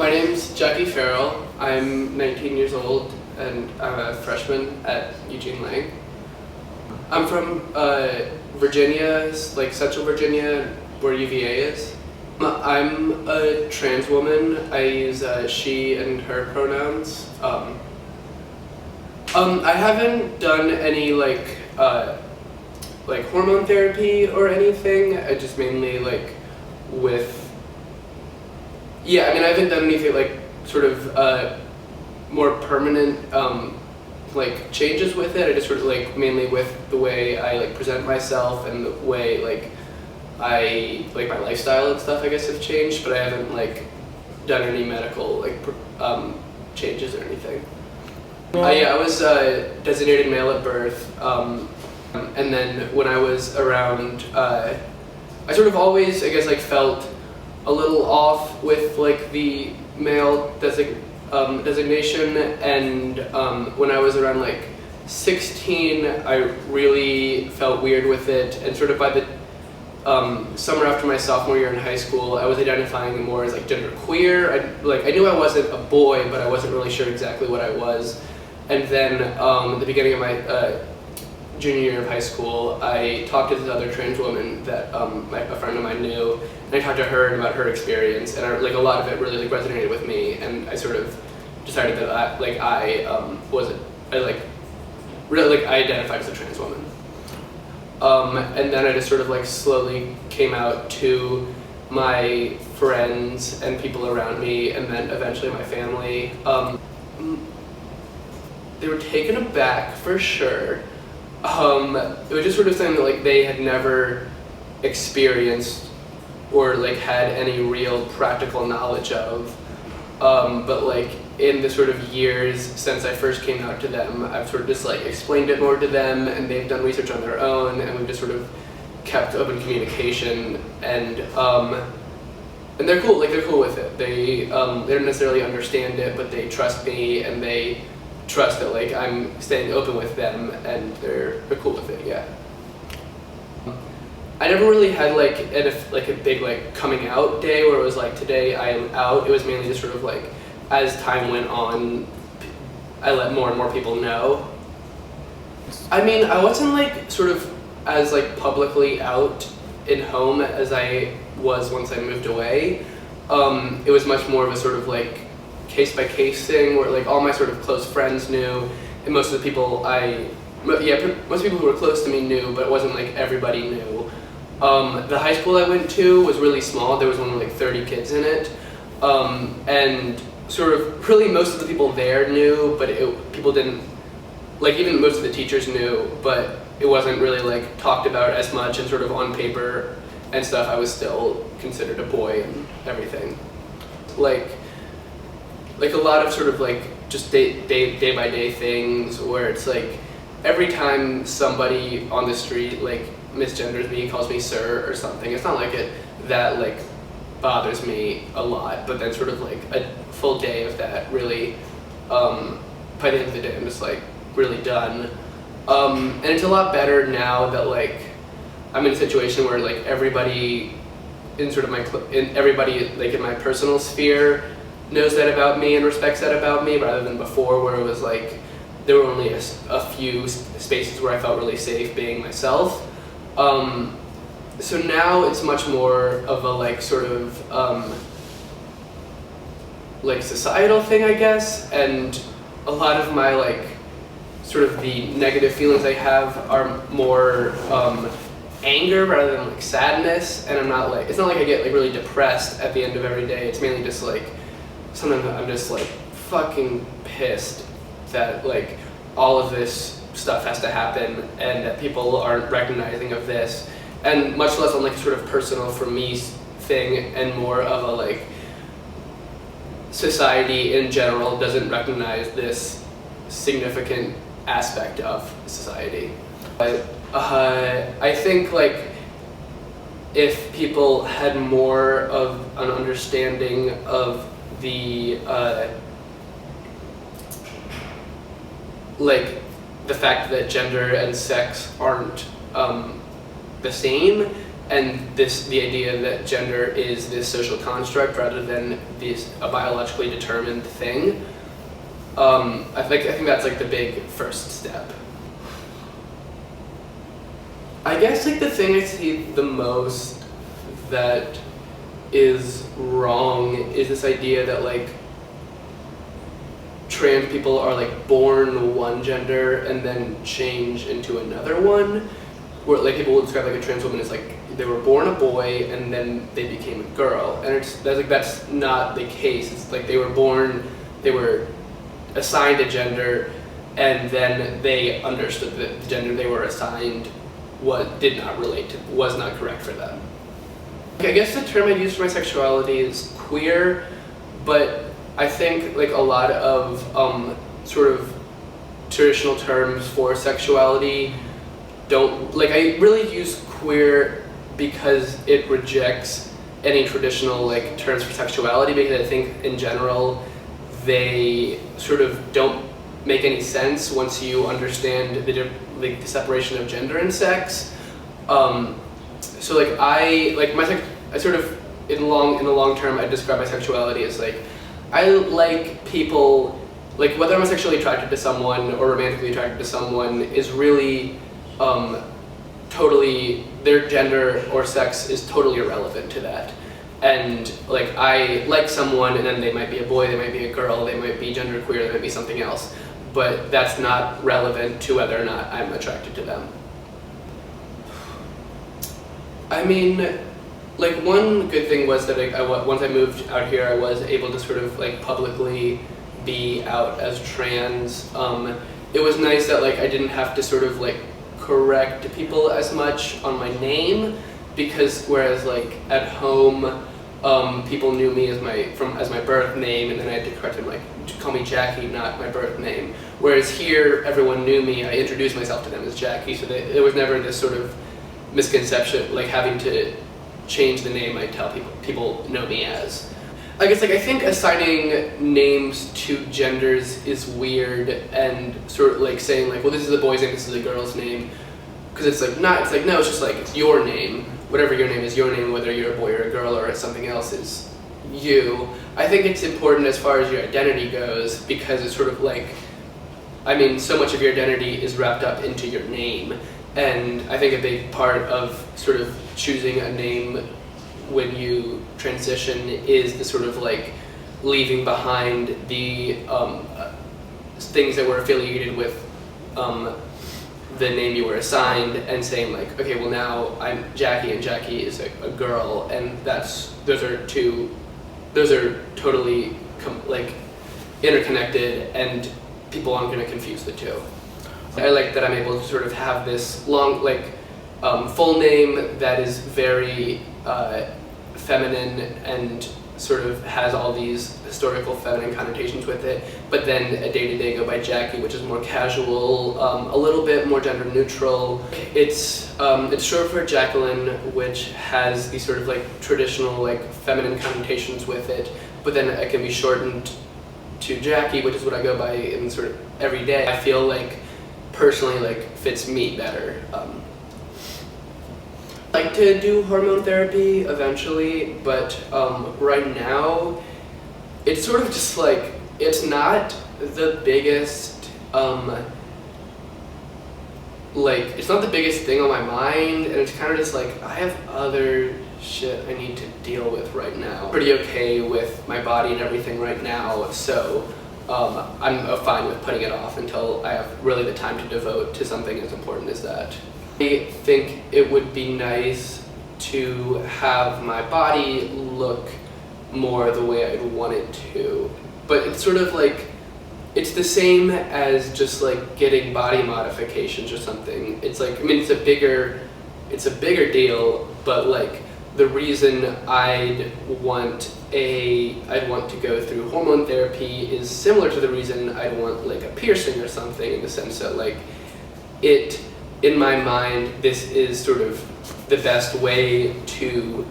My name's Jackie Ferrell. I'm 19 years old and I'm a freshman at Eugene Lang. I'm from Virginia, like Central Virginia, where UVA is. I'm a trans woman. I use she and her pronouns. I haven't done any like hormone therapy or anything. I just mainly I haven't done anything like sort of more permanent changes with it. I just sort of mainly with the way I present myself and the way I my lifestyle and stuff I guess have changed, but I haven't done any medical changes or anything. I was designated male at birth, and then when I was around, I sort of always felt a little off with the male designation, and when I was around 16, I really felt weird with it, and sort of by the summer after my sophomore year in high school, I was identifying more as genderqueer. I knew I wasn't a boy, but I wasn't really sure exactly what I was. And then at the beginning of my junior year of high school, I talked to this other trans woman that a friend of mine knew, and I talked to her about her experience, and a lot of it really resonated with me, and I sort of decided that I identified as a trans woman. And then I just sort of slowly came out to my friends and people around me, and then eventually my family. They were taken aback for sure. It was just sort of something that they had never experienced or had any real practical knowledge of. But in the sort of years since I first came out to them, I've sort of just explained it more to them, and they've done research on their own, and we've just sort of kept open communication, and they're cool. They're cool with it. They don't necessarily understand it, but they trust me, and they trust that I'm staying open with them, and they're cool with it. Yeah. I never really had a big coming out day where it was today I am out. It was mainly just sort of as time went on, I let more and more people know. I mean, I wasn't sort of as publicly out in home as I was once I moved away. It was much more of a sort of case-by-case thing where all my sort of close friends knew, and most of the people most people who were close to me knew, but it wasn't everybody knew. The high school I went to was really small. There was only 30 kids in it, and sort of really most of the people there knew, but people didn't, even most of the teachers knew, but it wasn't really talked about as much, and sort of on paper and stuff I was still considered a boy and everything. A lot of sort of just day by day things where it's every time somebody on the street misgenders me, calls me sir or something, it's not that bothers me a lot, but then sort of a full day of that really, by the end of the day I'm just really done. And it's a lot better now that I'm in a situation where everybody in sort of everybody in my personal sphere knows that about me and respects that about me, rather than before where it was there were only a few spaces where I felt really safe being myself. So now it's much more of a sort of societal thing, I guess, and a lot of my sort of the negative feelings I have are more anger rather than sadness, and I'm not it's not I get really depressed at the end of every day. It's mainly just sometimes I'm just fucking pissed that all of this stuff has to happen and that people aren't recognizing of this, and much less on sort of personal for me thing, and more of a society in general doesn't recognize this significant aspect of society. But I think if people had more of an understanding of the the fact that gender and sex aren't the same, and the idea that gender is this social construct rather than a biologically determined thing. I think that's like the big first step. I guess like the thing I see the most that is wrong is this idea that like trans people are like born one gender and then change into another one, where like people will describe like a trans woman as like they were born a boy and then they became a girl, and that's not the case. It's like they were assigned a gender, and then they understood that the gender they were assigned was not correct for them. I guess the term I use for my sexuality is queer, but I think like a lot of sort of traditional terms for sexuality don't, like I really use queer because it rejects any traditional like terms for sexuality, because I think in general they sort of don't make any sense once you understand the separation of gender and sex. So like I sort of in the long term I describe my sexuality as like I like people, like whether I'm sexually attracted to someone or romantically attracted to someone is really totally, their gender or sex is totally irrelevant to that. And like I like someone and then they might be a boy, they might be a girl, they might be genderqueer, they might be something else, but that's not relevant to whether or not I'm attracted to them. I mean, like one good thing was that once I moved out here, I was able to sort of like publicly be out as trans. It was nice that like I didn't have to sort of like correct people as much on my name, because whereas like at home, people knew me as my birth name, and then I had to correct them like call me Jackie, not my birth name. Whereas here, everyone knew me. I introduced myself to them as Jackie, so there was never this sort of misconception like having to change the name I tell people know me as. I guess like I think assigning names to genders is weird, and sort of like saying like, well, this is a boy's name, this is a girl's name, because it's like no, it's just like it's your name. Whatever your name is your name, whether you're a boy or a girl or something else is you. I think it's important as far as your identity goes, because it's sort of like, I mean, so much of your identity is wrapped up into your name, and I think a big part of sort of choosing a name when you transition is the sort of like leaving behind the things that were affiliated with the name you were assigned, and saying like, okay, well now I'm Jackie and Jackie is a girl, and those are totally like interconnected, and people aren't going to confuse the two. I like that I'm able to sort of have this long like full name that is very feminine and sort of has all these historical feminine connotations with it, but then a day-to-day go by Jackie, which is more casual, a little bit more gender neutral. It's short for Jacqueline, which has these sort of like traditional like feminine connotations with it, but then it can be shortened to Jackie, which is what I go by in sort of every day. I feel like personally like fits me better. I'd like to do hormone therapy eventually, but right now it's sort of just like, it's not the biggest it's not the biggest thing on my mind, and it's kind of just like I have other shit I need to deal with right now. Pretty okay with my body and everything right now, so I'm fine with putting it off until I have really the time to devote to something as important as that. I think it would be nice to have my body look more the way I'd want it to, but it's sort of like, it's the same as just like getting body modifications or something. It's like, I mean, it's a bigger deal, but like the reason I'd want to go through hormone therapy is similar to the reason I'd want like a piercing or something, in the sense that like in my mind, this is sort of the best way to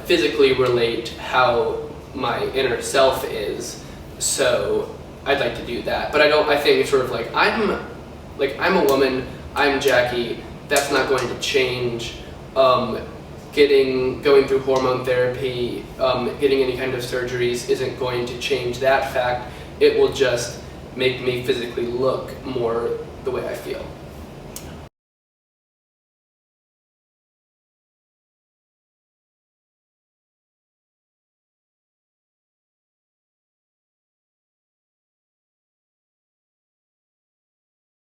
physically relate how my inner self is. So I'd like to do that, but I think it's sort of like I'm a woman, I'm Jackie, that's not going to change. going through hormone therapy, getting any kind of surgeries isn't going to change that fact. It will just make me physically look more the way I feel.